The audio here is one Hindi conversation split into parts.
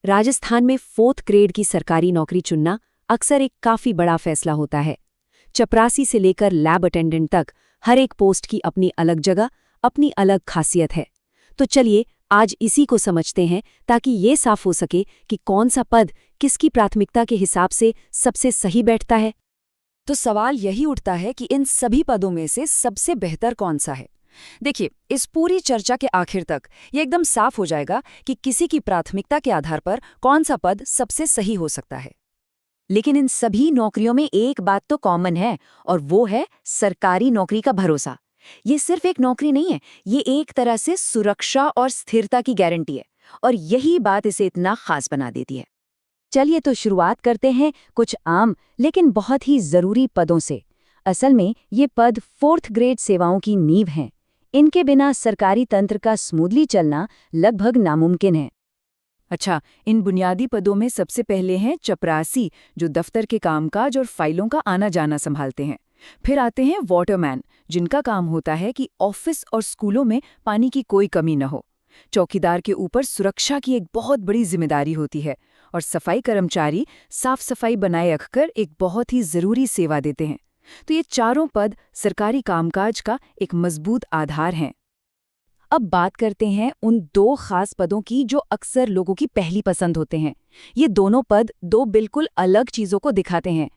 राजस्थान में 4th ग्रेड की सरकारी नौकरी चुनना अक्सर एक काफी बड़ा फैसला होता है। चपरासी से लेकर लैब अटेंडेंट तक हर एक पोस्ट की अपनी अलग जगह, अपनी अलग खासियत है। तो चलिए आज इसी को समझते हैं ताकि ये साफ हो सके कि कौन सा पद किसकी प्राथमिकता के हिसाब से सबसे सही बैठता है। तो सवाल यही उठता है कि इन सभी पदों में से सबसे बेहतर कौन सा है। देखिए, इस पूरी चर्चा के आखिर तक ये एकदम साफ हो जाएगा कि किसी की प्राथमिकता के आधार पर कौन सा पद सबसे सही हो सकता है। लेकिन इन सभी नौकरियों में एक बात तो कॉमन है, और वो है सरकारी नौकरी का भरोसा। ये सिर्फ एक नौकरी नहीं है, ये एक तरह से सुरक्षा और स्थिरता की गारंटी है, और यही बात इसे इतना खास बना देती है। चलिए तो शुरुआत करते हैं कुछ आम लेकिन बहुत ही जरूरी पदों से। असल में ये पद 4th ग्रेड सेवाओं की नींव हैं। इनके बिना सरकारी तंत्र का स्मूथली चलना लगभग नामुमकिन है। अच्छा, इन बुनियादी पदों में सबसे पहले हैं चपरासी, जो दफ्तर के कामकाज और फाइलों का आना जाना संभालते हैं। फिर आते हैं वाटरमैन, जिनका काम होता है कि ऑफिस और स्कूलों में पानी की कोई कमी न हो। चौकीदार के ऊपर सुरक्षा की एक बहुत बड़ी जिम्मेदारी होती है। और सफाई कर्मचारी साफ सफाई बनाए रखकर एक बहुत ही जरूरी सेवा देते हैं। तो ये चारों पद सरकारी कामकाज का एक मजबूत आधार हैं। अब बात करते हैं उन दो खास पदों की जो अक्सर लोगों की पहली पसंद होते हैं। ये दोनों पद दो बिल्कुल अलग चीजों को दिखाते हैं।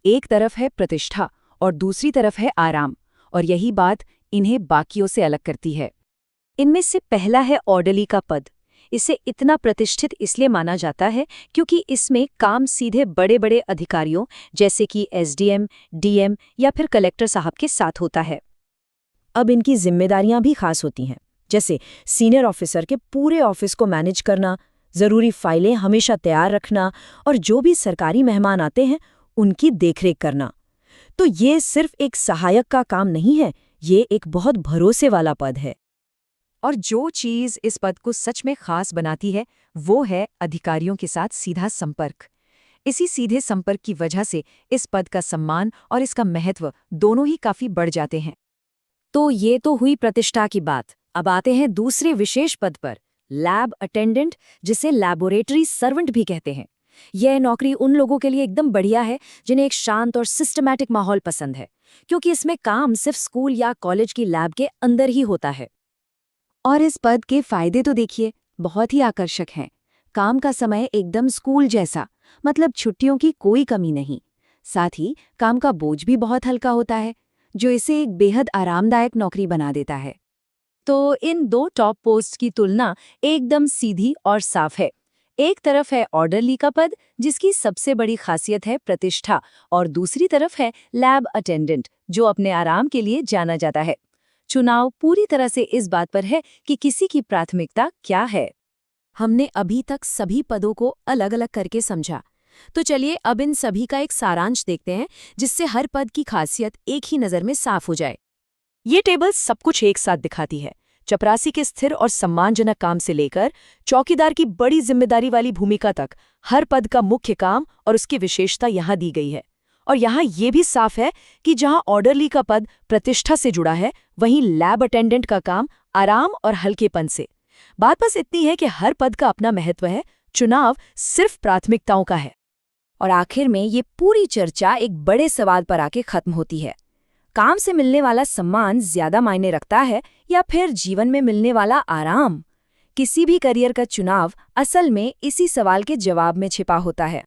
एक तरफ है प्रतिष्ठा और दूसरी तरफ है आराम, और यही बात इन्हें बाकियों से अलग करती है। इनमें से पहला है ऑर्डरली का पद। इसे इतना प्रतिष्ठित इसलिए माना जाता है क्योंकि इसमें काम सीधे बड़े बड़े अधिकारियों जैसे कि एसडीएम, डीएम या फिर कलेक्टर साहब के साथ होता है। अब इनकी जिम्मेदारियां भी खास होती हैं, जैसे सीनियर ऑफिसर के पूरे ऑफिस को मैनेज करना, जरूरी फाइलें हमेशा तैयार रखना, और जो भी सरकारी मेहमान आते हैं उनकी देखरेख करना। तो ये सिर्फ एक सहायक का काम नहीं है, ये एक बहुत भरोसे वाला पद है। और जो चीज़ इस पद को सच में खास बनाती है वो है अधिकारियों के साथ सीधा संपर्क। इसी सीधे संपर्क की वजह से इस पद का सम्मान और इसका महत्व दोनों ही काफी बढ़ जाते हैं। तो ये तो हुई प्रतिष्ठा की बात। अब आते हैं दूसरे विशेष पद पर, लैब अटेंडेंट, जिसे लैबोरेटरी सर्वेंट भी कहते हैं। यह नौकरी उन लोगों के लिए एकदम बढ़िया है जिन्हें एक शांत और सिस्टमैटिक माहौल पसंद है, क्योंकि इसमें काम सिर्फ स्कूल या कॉलेज की लैब के अंदर ही होता है। और इस पद के फायदे तो देखिए, बहुत ही आकर्षक हैं। काम का समय एकदम स्कूल जैसा, मतलब छुट्टियों की कोई कमी नहीं। साथ ही काम का बोझ भी बहुत हल्का होता है, जो इसे एक बेहद आरामदायक नौकरी बना देता है। तो इन दो टॉप पोस्ट की तुलना एकदम सीधी और साफ है। एक तरफ है ऑर्डरली का पद, जिसकी सबसे बड़ी खासियत है प्रतिष्ठा, और दूसरी तरफ है लैब अटेंडेंट, जो अपने आराम के लिए जाना जाता है। चुनाव पूरी तरह से इस बात पर है कि किसी की प्राथमिकता क्या है। हमने अभी तक सभी पदों को अलग अलग करके समझा, तो चलिए अब इन सभी का एक सारांश देखते हैं, जिससे हर पद की खासियत एक ही नज़र में साफ हो जाए। ये टेबल सब कुछ एक साथ दिखाती है। चपरासी के स्थिर और सम्मानजनक काम से लेकर चौकीदार की बड़ी जिम्मेदारी वाली भूमिका तक, हर पद का मुख्य काम और उसकी विशेषता यहाँ दी गई है। और यहाँ ये भी साफ है कि जहाँ ऑर्डरली का पद प्रतिष्ठा से जुड़ा है, वहीं लैब अटेंडेंट का काम आराम और हल्केपन से। बात बस इतनी है कि हर पद का अपना महत्व है, चुनाव सिर्फ प्राथमिकताओं का है। और आखिर में ये पूरी चर्चा एक बड़े सवाल पर आके खत्म होती है। काम से मिलने वाला सम्मान ज्यादा मायने रखता है या फिर जीवन में मिलने वाला आराम? किसी भी करियर का चुनाव असल में इसी सवाल के जवाब में छिपा होता है।